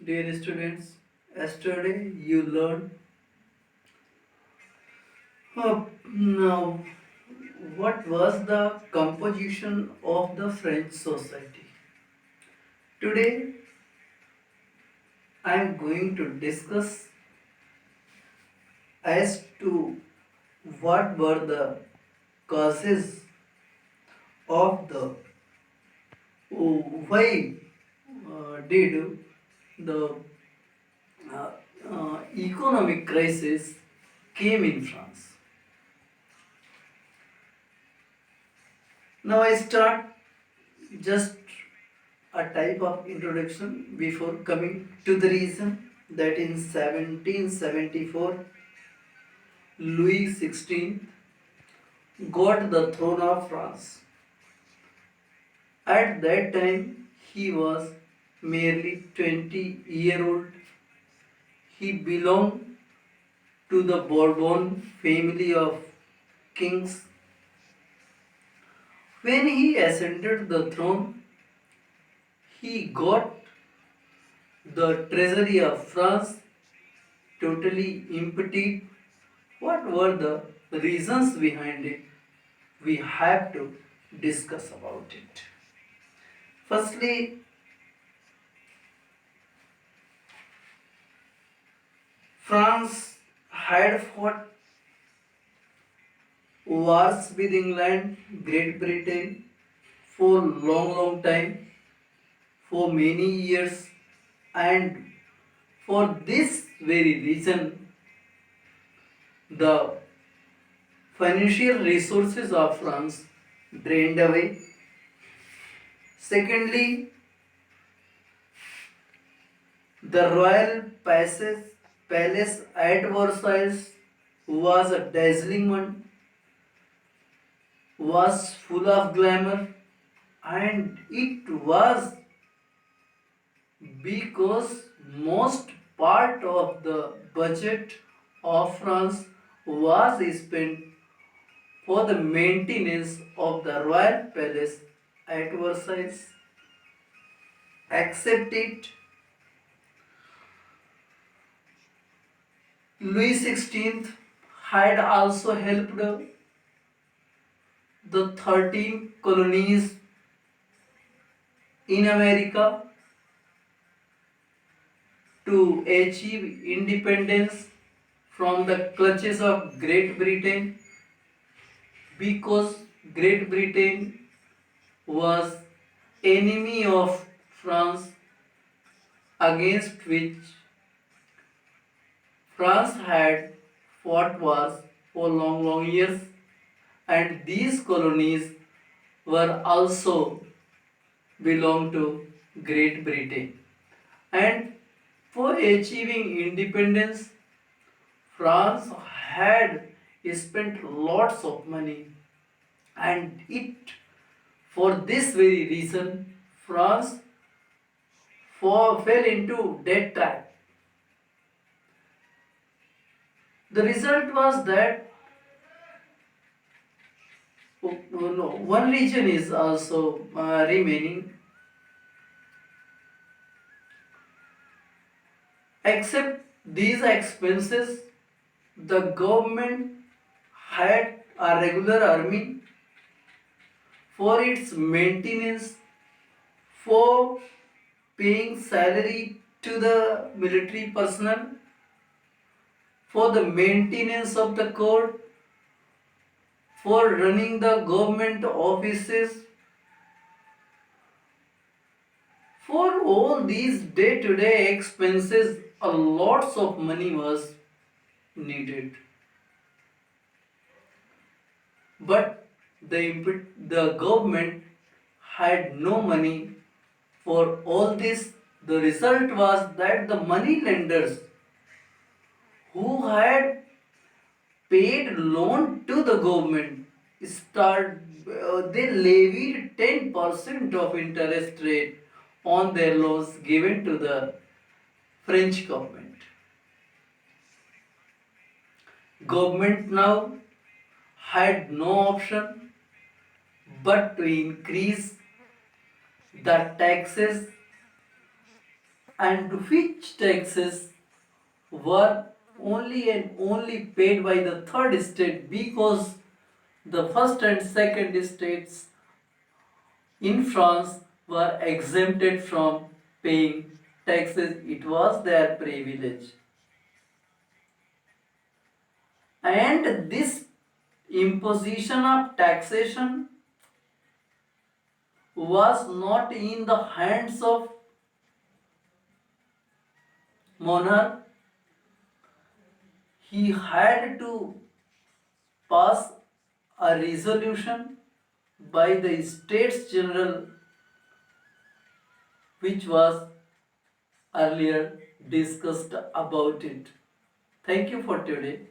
Dear students, yesterday you learned now what was the composition of the French society. Today I am going to discuss as to what were the causes of the why did the uh, economic crisis came in France. Now I start just a type of introduction before coming to the reason that in 1774 Louis XVI got the throne of France. At that time he was merely 20-year-old. He belonged to the Bourbon family of kings. When he ascended the throne, he got the treasury of France totally emptied. What were the reasons behind it? We have to discuss about it. Firstly, France had fought wars with England, Great Britain for long time, for many years, and for this very reason, the financial resources of France drained away. Secondly, the royal palace at Versailles was a dazzling one, was full of glamour, and it was because most part of the budget of France was spent for the maintenance of the royal palace at Versailles. Except it, Louis XVI had also helped the 13 colonies in America to achieve independence from the clutches of Great Britain because Great Britain was enemy of France against which France had fought wars for long years, and these colonies were also belong to Great Britain. And for achieving independence, France had spent lots of money, and for this very reason France fell into debt trap. The result was that no, one region is also remaining. Except these expenses, the government had a regular army for its maintenance, for paying salary to the military personnel, for the maintenance of the court, for running the government offices. For all these day-to-day expenses, a lots of money was needed. But the government had no money for all this. The result was that the money lenders who had paid loan to the government they levied 10% of interest rate on their loans given to the French government. Government now had no option but to increase the taxes and which taxes were only and only paid by the third state, because the first and second states in France were exempted from paying taxes. It was their privilege. And this imposition of taxation was not in the hands of monarch. He had to pass a resolution by the States General, which was earlier discussed about it. Thank you for today.